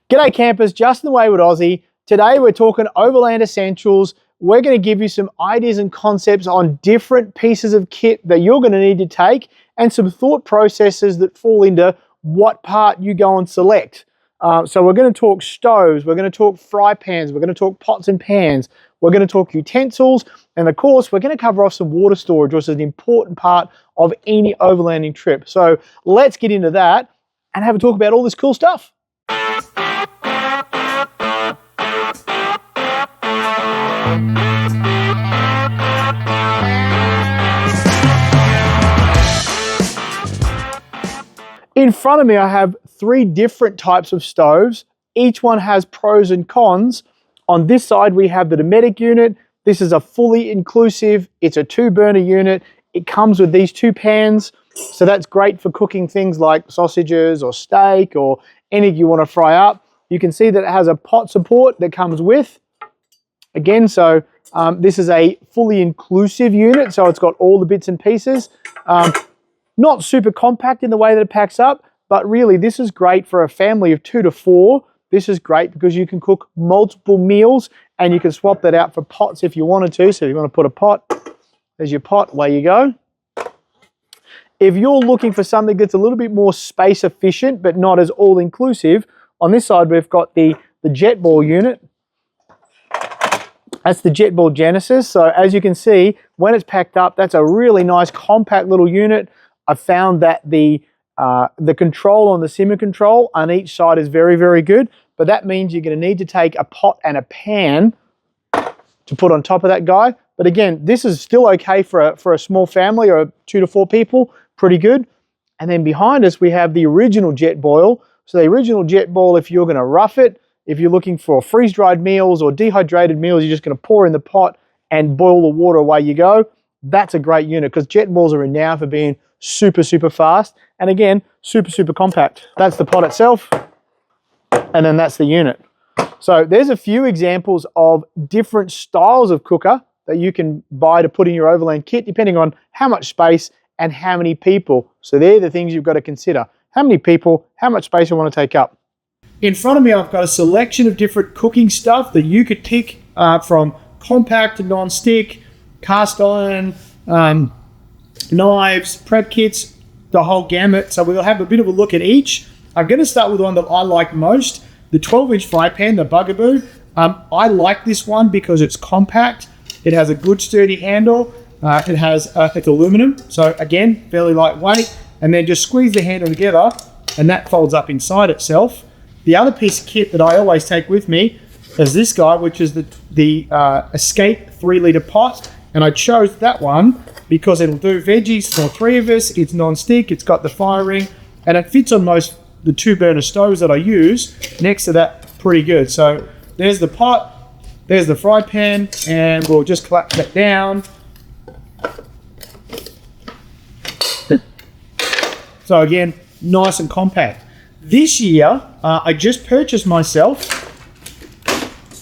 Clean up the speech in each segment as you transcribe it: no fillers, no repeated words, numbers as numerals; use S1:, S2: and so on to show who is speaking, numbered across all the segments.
S1: G'day campers, Justin the Wayward Aussie. Today we're talking Overland Essentials. We're going to give you some ideas and concepts on different pieces of kit that you're going to need to take and some thought processes that fall into what part you go and select. So we're going to talk stoves, we're going to talk fry pans, we're going to talk pots and pans, we're going to talk utensils, and of course we're going to cover off some water storage, which is an important part of any overlanding trip. So let's get into that and have a talk about all this cool stuff. In front of me, I have 3 different types of stoves. Each one has pros and cons. On this side, we have the Dometic unit. This is a fully inclusive, it's a 2-burner unit. It comes with these 2 pans. So that's great for cooking things like sausages or steak or anything you want to fry up. You can see that it has a pot support that comes with. Again, so this is a fully inclusive unit. So it's got all the bits and pieces. Not super compact in the way that it packs up, but really this is great for a family of 2 to 4. This is great because you can cook multiple meals and you can swap that out for pots if you wanted to. So if you want to put a pot, there's your pot, away you go. If you're looking for something that's a little bit more space efficient, but not as all inclusive, on this side we've got the Jetboil unit. That's the Jetboil Genesis. So as you can see, when it's packed up, that's a really nice compact little unit. I found that the control on the simmer control on each side is very, very good, but that means you're going to need to take a pot and a pan to put on top of that guy. But again, this is still okay for a small family or 2 to 4 people, pretty good. And then behind us, we have the original Jetboil. So the original Jetboil, if you're going to rough it, if you're looking for freeze-dried meals or dehydrated meals, you're just going to pour in the pot and boil the water, away you go. That's a great unit because Jetboils are renowned for being super, super fast. And again, super, super compact. That's the pot itself. And then that's the unit. So there's a few examples of different styles of cooker that you can buy to put in your overland kit, depending on how much space and how many people. So they're the things you've got to consider. How many people, how much space you want to take up. In front of me, I've got a selection of different cooking stuff that you could pick from compact to non-stick, cast iron, knives, prep kits, the whole gamut. So we'll have a bit of a look at each. I'm going to start with the one that I like most, the 12-inch fry pan, the Bugaboo. I like this one because it's compact. It has a good sturdy handle. It's aluminum, so again, fairly lightweight. And then just squeeze the handle together and that folds up inside itself. The other piece of kit that I always take with me is this guy, which is the Escape 3-litre pot. And I chose that one because it'll do veggies for 3 of us. It's non-stick, it's got the fire ring, and it fits on most the 2-burner stoves that I use. Next to that, pretty good. So there's the pot, there's the fry pan, and we'll just collapse that down. So again, nice and compact. This year, I just purchased myself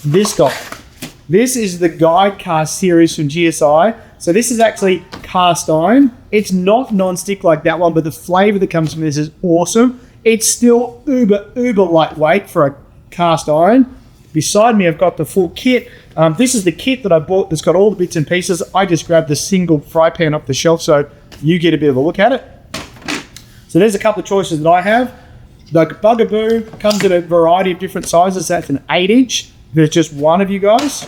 S1: this guy. This is the Guide Cast series from GSI. So this is actually cast iron. It's not non-stick like that one, but the flavor that comes from this is awesome. It's still uber lightweight for a cast iron. Beside me, I've got the full kit. This is the kit that I bought that's got all the bits and pieces. I just grabbed the single fry pan off the shelf so you get a bit of a look at it. So there's a couple of choices that I have. The Bugaboo comes in a variety of different sizes. That's an 8-inch. There's just one of you guys.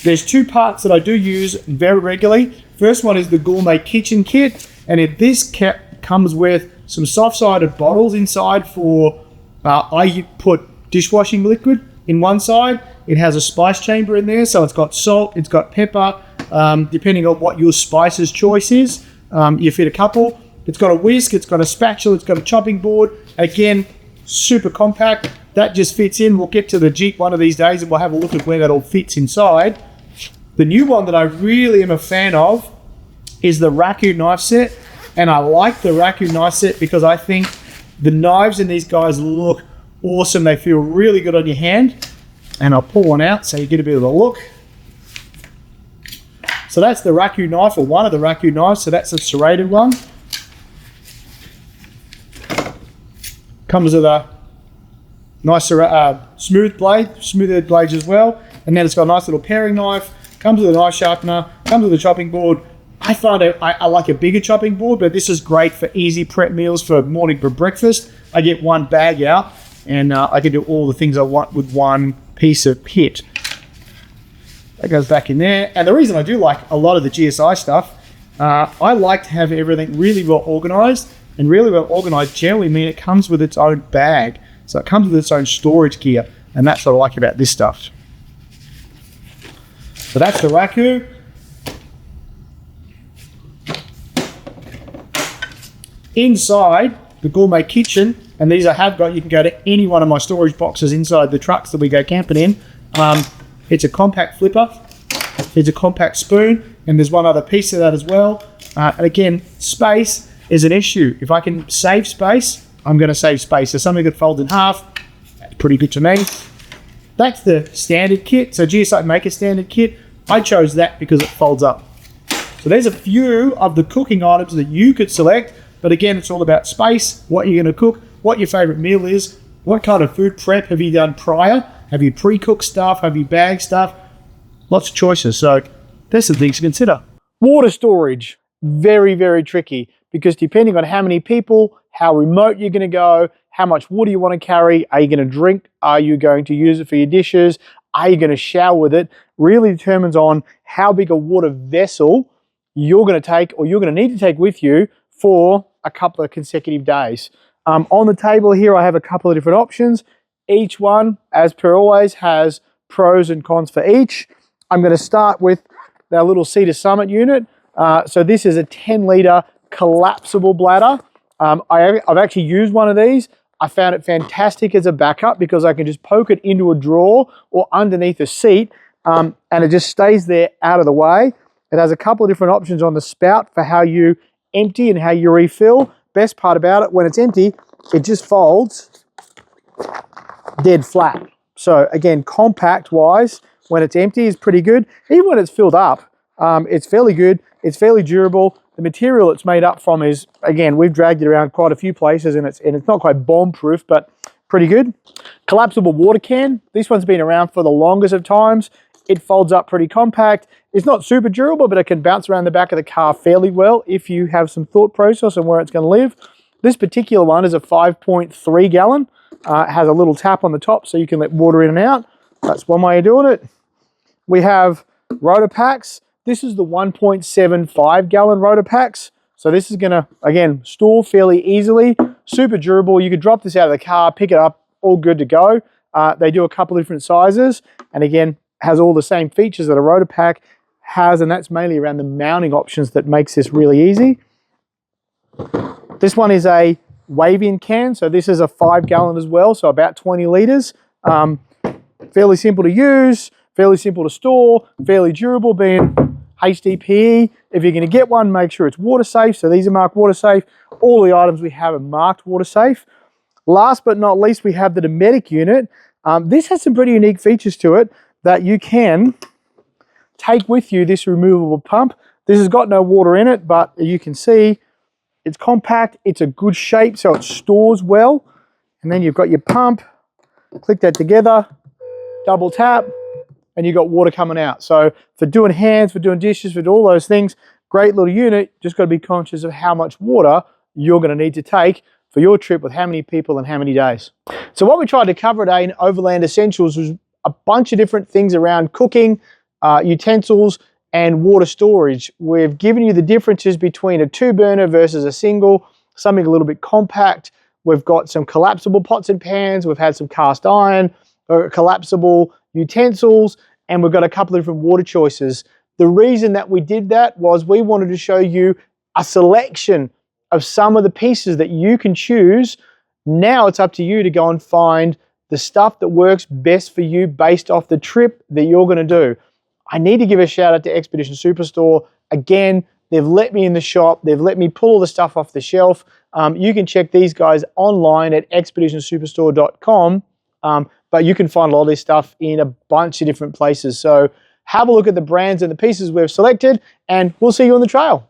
S1: There's 2 parts that I do use very regularly. First one is the Gourmet Kitchen Kit, and this kit comes with some soft-sided bottles inside for, I put dishwashing liquid in one side. It has a spice chamber in there, so it's got salt, it's got pepper, depending on what your spices choice is. You fit a couple. It's got a whisk, it's got a spatula, it's got a chopping board. Again, super compact. That just fits in. We'll get to the Jeep one of these days and we'll have a look at where that all fits inside. The new one that I really am a fan of is the Raku knife set. And I like the Raku knife set because I think the knives in these guys look awesome. They feel really good on your hand. And I'll pull one out so you get a bit of a look. So that's the Raku knife, or one of the Raku knives. So that's a serrated one. Comes with a nice smooth blade, smoother blades as well. And then it's got a nice little paring knife, comes with a knife sharpener, comes with a chopping board. I find I like a bigger chopping board, but this is great for easy prep meals for morning for breakfast. I get one bag out and I can do all the things I want with one piece of kit. That goes back in there. And the reason I do like a lot of the GSI stuff, I like to have everything really well organized, and really well organized generally mean it comes with its own bag. So it comes with its own storage gear, and that's what I like about this stuff. So that's the Raku. Inside the gourmet kitchen, and these I have got, you can go to any one of my storage boxes inside the trucks that we go camping in. It's a compact flipper, it's a compact spoon, and there's one other piece of that as well. And again, space is an issue. If I can save space, I'm going to save space. So something that folds in half, that's pretty good to me. That's the standard kit. So GSI make a standard kit. I chose that because it folds up. So there's a few of the cooking items that you could select. But again, it's all about space, what you're going to cook, what your favorite meal is, what kind of food prep have you done prior, have you pre-cooked stuff, have you bagged stuff, lots of choices. So there's some things to consider. Water storage, very, very tricky, because depending on how many people, how remote you're going to go, how much water you want to carry, are you going to drink, are you going to use it for your dishes, are you going to shower with it, really determines on how big a water vessel you're going to take, or you're going to need to take with you for a couple of consecutive days. On the table here, I have a couple of different options. Each one, as per always, has pros and cons for each. I'm going to start with our little Cedar Summit unit. So this is a 10-litre collapsible bladder. I've actually used one of these. I found it fantastic as a backup because I can just poke it into a drawer or underneath a seat, and it just stays there out of the way. It has a couple of different options on the spout for how you empty and how you refill. Best part about it, when it's empty, it just folds dead flat. So again, compact wise, when it's empty is pretty good. Even when it's filled up, it's fairly good. It's fairly durable. The material it's made up from is, again, we've dragged it around quite a few places, and it's not quite bomb-proof, but pretty good. Collapsible water can. This one's been around for the longest of times. It folds up pretty compact. It's not super durable, but it can bounce around the back of the car fairly well if you have some thought process on where it's going to live. This particular one is a 5.3 gallon. It has a little tap on the top so you can let water in and out. That's one way of doing it. We have rotor packs. This is the 1.75 gallon rotor packs. So this is going to, again, store fairly easily. Super durable. You could drop this out of the car, pick it up, all good to go. They do a couple of different sizes. And again, has all the same features that a rotor pack has, and that's mainly around the mounting options that makes this really easy. This one is a wave-in can, so this is a 5 gallon as well, so about 20 litres. Fairly simple to use, fairly simple to store, fairly durable, being HDPE. If you're going to get one, make sure it's water safe. So these are marked water safe. All the items we have are marked water safe. Last but not least, we have the Dometic unit. This has some pretty unique features to it that you can take with you, this removable pump. This has got no water in it, but you can see it's compact, it's a good shape, so it stores well. And then you've got your pump, click that together, double tap, and you've got water coming out. So for doing hands, for doing dishes, for all those things, great little unit. Just got to be conscious of how much water you're going to need to take for your trip with how many people and how many days. So what we tried to cover today in Overland Essentials was a bunch of different things around cooking, utensils, and water storage. We've given you the differences between a 2-burner versus a single, something a little bit compact. We've got some collapsible pots and pans. We've had some cast iron, collapsible utensils, and we've got a couple of different water choices. The reason that we did that was we wanted to show you a selection of some of the pieces that you can choose. Now it's up to you to go and find the stuff that works best for you based off the trip that you're going to do. I need to give a shout out to Expedition Superstore. Again, they've let me in the shop. They've let me pull all the stuff off the shelf. You can check these guys online at expeditionsuperstore.com, but you can find a lot of this stuff in a bunch of different places. So have a look at the brands and the pieces we've selected, and we'll see you on the trail.